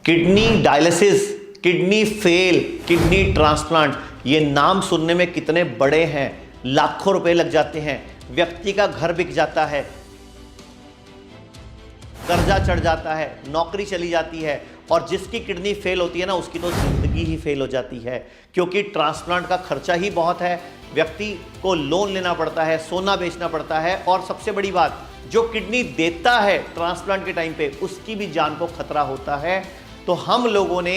Kidney dialysis, kidney fail, kidney transplant, ये नाम सुनने में कितने बड़े हैं। लाखों रुपए लग जाते हैं, व्यक्ति का घर बिक जाता है, कर्जा चढ़ जाता है, नौकरी चली जाती है, और जिसकी किडनी फेल होती है ना, उसकी तो जिंदगी ही फेल हो जाती है, क्योंकि ट्रांसप्लांट का खर्चा ही बहुत है। व्यक्ति को लोन लेना पड़ता है, सोना बेचना पड़ता है, और सबसे बड़ी बात, जो किडनी देता है ट्रांसप्लांट के टाइम पे, उसकी भी जान को खतरा होता है। तो हम लोगों ने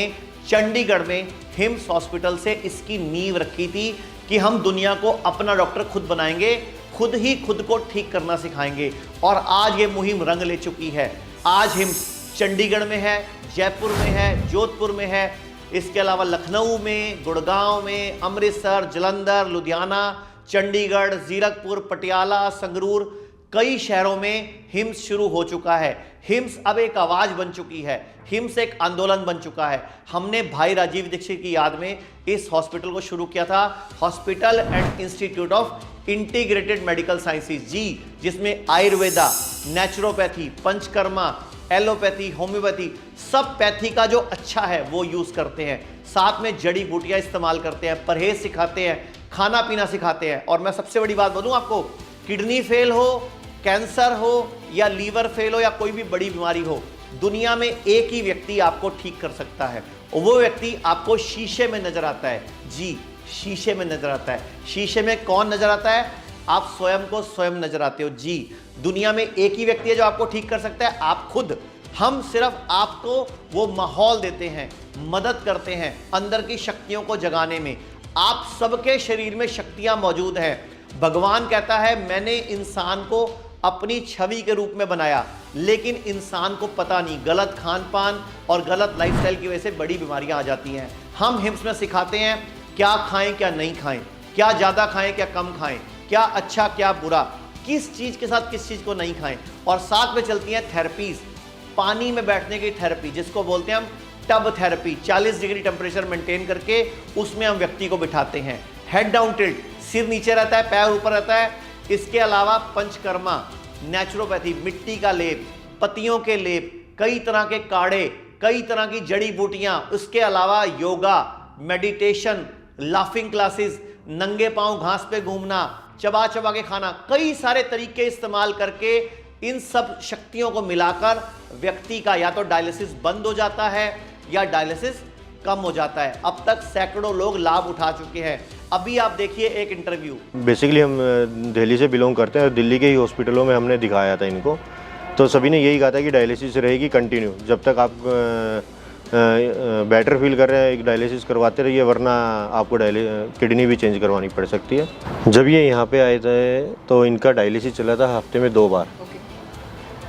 चंडीगढ़ में हिम्स हॉस्पिटल से इसकी नींव रखी थी कि हम दुनिया को अपना डॉक्टर खुद बनाएंगे, खुद ही खुद को ठीक करना सिखाएंगे। और आज ये मुहिम रंग ले चुकी है। आज हिम्स चंडीगढ़ में है, जयपुर में है, जोधपुर में है, इसके अलावा लखनऊ में, गुड़गांव में, अमृतसर, जालंधर, लुधियाना, चंडीगढ़, जीरकपुर, पटियाला, संगरूर, कई शहरों में हिम्स शुरू हो चुका है। हिम्स अब एक आवाज बन चुकी है, हिम्स एक आंदोलन बन चुका है। हमने भाई राजीव दीक्षित की याद में इस हॉस्पिटल को शुरू किया था, hospital and institute of integrated medical sciences जी, जिसमें Ayurveda, naturopathy, Panchakarma, allopathy, homeopathy, सब पैथी का जो अच्छा है वो यूज करते हैं। साथ में जड़ी बूटियां इस्तेमाल करते हैं, परहेज सिखाते हैं, खाना पीना सिखाते हैं। और मैं सबसे बड़ी बात बोलूं आपको, किडनी फेल हो, कैंसर हो या लीवर फेल हो या कोई भी बड़ी बीमारी हो, दुनिया में एक ही व्यक्ति आपको ठीक कर सकता है, और वो व्यक्ति आपको शीशे में नजर आता है जी, शीशे में नजर आता है। शीशे में कौन नजर आता है? आप स्वयं को स्वयं नजर आते हो जी। दुनिया में एक ही व्यक्ति है जो आपको ठीक कर सकता है, आप खुद। हम सिर्फ आपको वो माहौल देते हैं, मदद करते हैं अंदर की शक्तियों को जगाने में। आप सबके शरीर में शक्तियां मौजूद हैं। भगवान कहता है, मैंने इंसान को अपनी छवि के रूप में बनाया, लेकिन इंसान को पता नहीं, गलत खान पान और गलत लाइफस्टाइल की वजह से बड़ी बीमारियां आ जाती हैं। हम हिम्स में सिखाते हैं क्या खाएं क्या नहीं खाएं, क्या ज़्यादा खाएं क्या कम खाएं, क्या अच्छा क्या बुरा, किस चीज़ के साथ किस चीज़ को नहीं खाएं। और साथ में चलती हैं थेरेपीज, पानी में बैठने की थेरेपी, जिसको बोलते हैं हम tub therapy. 40 degree temperature maintain करके उसमें हम व्यक्ति को बिठाते हैं। हेड डाउन टिल्ट, सिर नीचे रहता है, पैर ऊपर रहता है। इसके अलावा पंचकर्मा, नेचुरोपैथी, मिट्टी का लेप, पत्तियों के लेप, कई तरह के काढ़े, कई तरह की जड़ी बूटियां, उसके अलावा योगा, मेडिटेशन, लाफिंग क्लासेस, नंगे पांव घास पे घूमना, चबा चबा के खाना, कई सारे तरीके इस्तेमाल करके इन सब शक्तियों को मिलाकर व्यक्ति का या तो डायलिसिस बंद हो जाता है या डायलिसिस कम हो जाता है। अब तक सैकड़ों लोग लाभ उठा चुके हैं। अभी आप देखिए एक इंटरव्यू। बेसिकली हम दिल्ली से बिलोंग करते हैं और दिल्ली के ही हॉस्पिटलों में हमने दिखाया था इनको, तो सभी ने यही कहा था कि डायलिसिस रहेगी कंटिन्यू, जब तक आप बेटर फील कर रहे हैं एक डायलिसिस करवाते रहिए, वरना आपको किडनी भी चेंज करवानी पड़ सकती है। जब ये यहाँ पे आए थे तो इनका डायलिसिस चला था हफ्ते में 2 बार,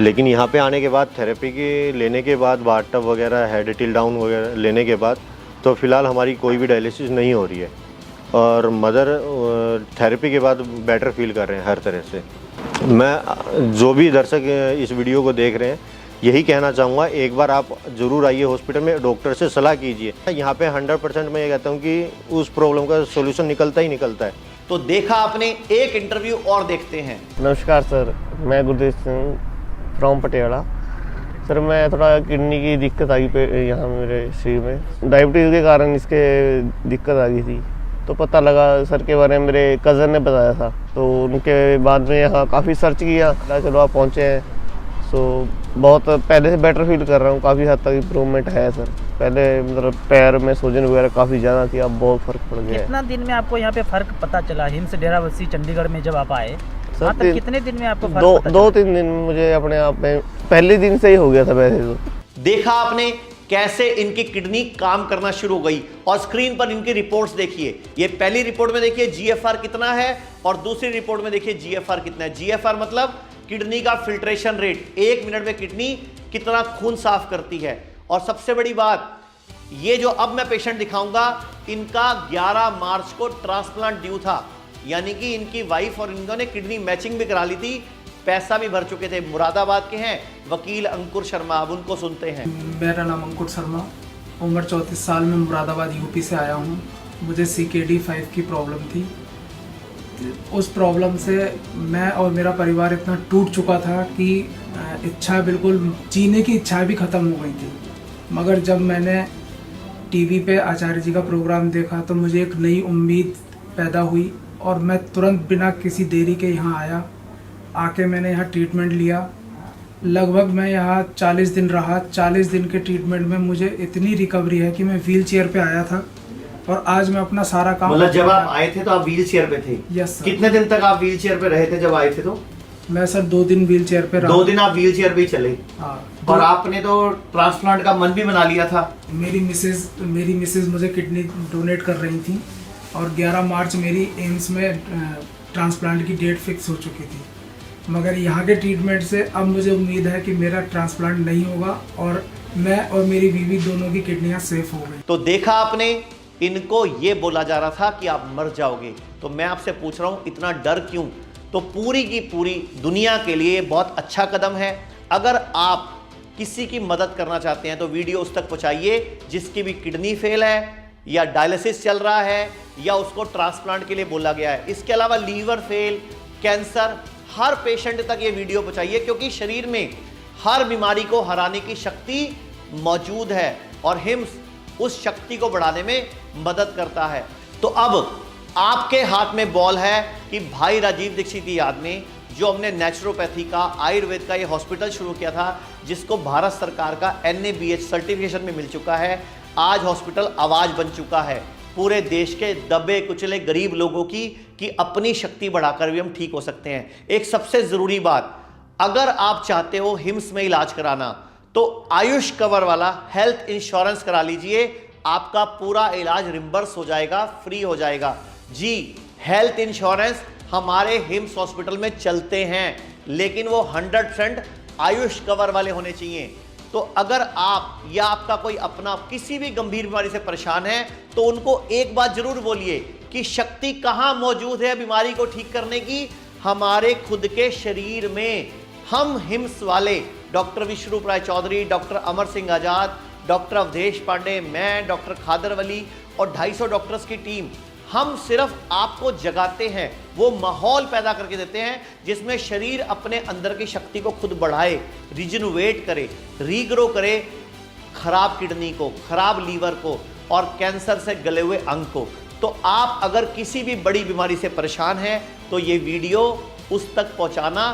लेकिन यहाँ पे आने के बाद थेरेपी के लेने के बाद, बाथ टब वगैरह, हेड टिल डाउन वगैरह लेने के बाद, तो फिलहाल हमारी कोई भी डायलिसिस नहीं हो रही है और मदर थेरेपी के बाद बेटर फील कर रहे हैं हर तरह से। मैं जो भी दर्शक इस वीडियो को देख रहे हैं, यही कहना चाहूँगा, एक बार आप ज़रूर आइए हॉस्पिटल में, डॉक्टर से सलाह कीजिए। यहाँ पे 100% मैं ये कहता हूँ कि उस प्रॉब्लम का सोल्यूशन निकलता ही निकलता है। तो देखा आपने, एक इंटरव्यू और देखते हैं। नमस्कार सर, मैं गुरदेव सिंह फ्रॉम पटियाला। सर मैं थोड़ा किडनी की दिक्कत आ गई पे यहाँ मेरे शरीर में, डायबिटीज़ के कारण इसके दिक्कत आ गई थी। तो पता लगा सर के बारे में, मेरे कज़न ने बताया था, तो उनके बाद में यहाँ काफ़ी सर्च किया, चलो आप पहुँचे हैं। सो बहुत पहले से बेटर फील कर रहा हूँ, काफ़ी हद तक इम्प्रूवमेंट है सर। पहले मतलब पैर में सूजन वगैरह काफ़ी ज़्यादा थी, अब बहुत फ़र्क पड़ गया है। कितना दिन में आपको यहाँ पे फ़र्क पता चला? हिम्स डेराबस्सी चंडीगढ़ में जब आप आए, वहाँ तक कितने दिन में आपको फर्क पता चला? 2-3 दिन में मुझे अपने आप में, पहले दिन से ही हो गया था वैसे तो। देखा आपने कैसे इनकी किडनी काम करना शुरू हो गई, और स्क्रीन पर इनकी रिपोर्ट्स देखिए। ये पहली रिपोर्ट में देखिए जीएफआर कितना है, और दूसरी रिपोर्ट में देखिए जीएफआर कितना है। जीएफआर मतलब किडनी का फिल्ट्रेशन रेट, 1 मिनट में किडनी कितना खून साफ करती है। और सबसे बड़ी बात, ये जो अब मैं पेशेंट दिखाऊंगा, इनका 11 मार्च को ट्रांसप्लांट ड्यू था, यानी कि इनकी वाइफ और इन्होंने किडनी मैचिंग भी करा ली थी, पैसा भी भर चुके थे। मुरादाबाद के हैं वकील अंकुर शर्मा, अब उनको सुनते हैं। मेरा नाम अंकुर शर्मा, उम्र 34 साल में, मुरादाबाद यूपी से आया हूँ। मुझे CKD5 की प्रॉब्लम थी। उस प्रॉब्लम से मैं और मेरा परिवार इतना टूट चुका था कि इच्छा, बिल्कुल जीने की इच्छा भी ख़त्म हो गई थी। मगर जब मैंने टीवी पे आचार्य जी का प्रोग्राम देखा तो मुझे एक नई उम्मीद पैदा हुई और मैं तुरंत बिना किसी देरी के यहाँ आया। आके मैंने यहाँ ट्रीटमेंट लिया। लगभग मैं यहाँ 40 दिन रहा। 40 दिन के ट्रीटमेंट में मुझे इतनी रिकवरी है कि मैं व्हील चेयर पे आया था और आज मैं अपना सारा काम। मतलब जब आप आए थे तो आप व्हील चेयर पे थे? Yes sir. कितने दिन तक आप व्हील चेयर पे रहे थे जब आए थे? तो मैं सर 2 दिन व्हील चेयर पे रहा। 2 दिन आप व्हील चेयर पे ही चले? हाँ। और आपने तो ट्रांसप्लांट का मन भी बना लिया था? मेरी मिसेज मुझे किडनी डोनेट कर रही थी और 11 मार्च मेरी एम्स में ट्रांसप्लांट की डेट फिक्स हो चुकी थी। मगर यहाँ के ट्रीटमेंट से अब मुझे उम्मीद है कि मेरा ट्रांसप्लांट नहीं होगा और मैं और मेरी बीवी दोनों की किडनियाँ सेफ हो गई। तो देखा आपने, इनको ये बोला जा रहा था कि आप मर जाओगे। तो मैं आपसे पूछ रहा हूँ इतना डर क्यों? तो पूरी की पूरी दुनिया के लिए बहुत अच्छा कदम है। अगर आप किसी की मदद करना चाहते हैं तो वीडियो उस तक पहुंचाइए जिसकी भी किडनी फेल है या डायलिसिस चल रहा है या उसको ट्रांसप्लांट के लिए बोला गया है। इसके अलावा लीवर फेल, कैंसर, हर पेशेंट तक ये वीडियो पहुंचाइए, क्योंकि शरीर में हर बीमारी को हराने की शक्ति मौजूद है और हिम्स उस शक्ति को बढ़ाने में मदद करता है। तो अब आपके हाथ में बॉल है कि भाई राजीव दीक्षित की याद में जो हमने नेचुरोपैथी का, आयुर्वेद का ये हॉस्पिटल शुरू किया था, जिसको भारत सरकार का NABH सर्टिफिकेशन में मिल चुका है। आज हॉस्पिटल आवाज बन चुका है पूरे देश के दबे कुचले गरीब लोगों की कि अपनी शक्ति बढ़ाकर भी हम ठीक हो सकते हैं। एक सबसे ज़रूरी बात, अगर आप चाहते हो हिम्स में इलाज कराना तो आयुष कवर वाला हेल्थ इंश्योरेंस करा लीजिए। आपका पूरा इलाज रिम्बर्स हो जाएगा, फ्री हो जाएगा। जी, हेल्थ इंश्योरेंस हमारे हिम्स हॉस्पिटल में चलते हैं, लेकिन वो 100% आयुष कवर वाले होने चाहिए। तो अगर आप या आपका कोई अपना किसी भी गंभीर बीमारी से परेशान है तो उनको एक बात जरूर बोलिए कि शक्ति कहां मौजूद है बीमारी को ठीक करने की? हमारे खुद के शरीर में। हम हिम्स वाले डॉक्टर विश्वरूप राय चौधरी, डॉक्टर अमर सिंह आजाद, डॉक्टर अवधेश पांडे, मैं, डॉक्टर खादर वली और 250 डॉक्टर्स की टीम, हम सिर्फ आपको जगाते हैं, वो माहौल पैदा करके देते हैं जिसमें शरीर अपने अंदर की शक्ति को खुद बढ़ाए, रिजनोवेट करे, रीग्रो करे खराब किडनी को, खराब लीवर को और कैंसर से गले हुए अंग को। तो आप अगर किसी भी बड़ी बीमारी से परेशान हैं तो ये वीडियो उस तक पहुंचाना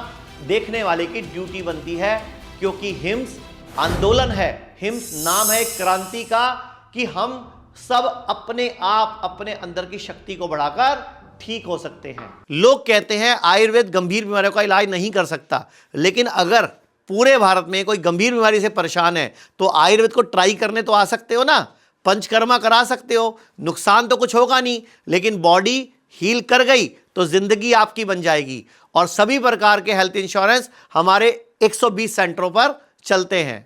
देखने वाले की ड्यूटी बनती है, क्योंकि हिम्स आंदोलन है, हिम्स नाम है क्रांति का कि हम सब अपने आप अपने अंदर की शक्ति को बढ़ाकर ठीक हो सकते हैं। लोग कहते हैं आयुर्वेद गंभीर बीमारियों का इलाज नहीं कर सकता, लेकिन अगर पूरे भारत में कोई गंभीर बीमारी से परेशान है तो आयुर्वेद को ट्राई करने तो आ सकते हो ना, पंचकर्मा करा सकते हो, नुकसान तो कुछ होगा नहीं, लेकिन बॉडी हील कर गई तो जिंदगी आपकी बन जाएगी। और सभी प्रकार के हेल्थ इंश्योरेंस हमारे 120 सेंटरों पर चलते हैं।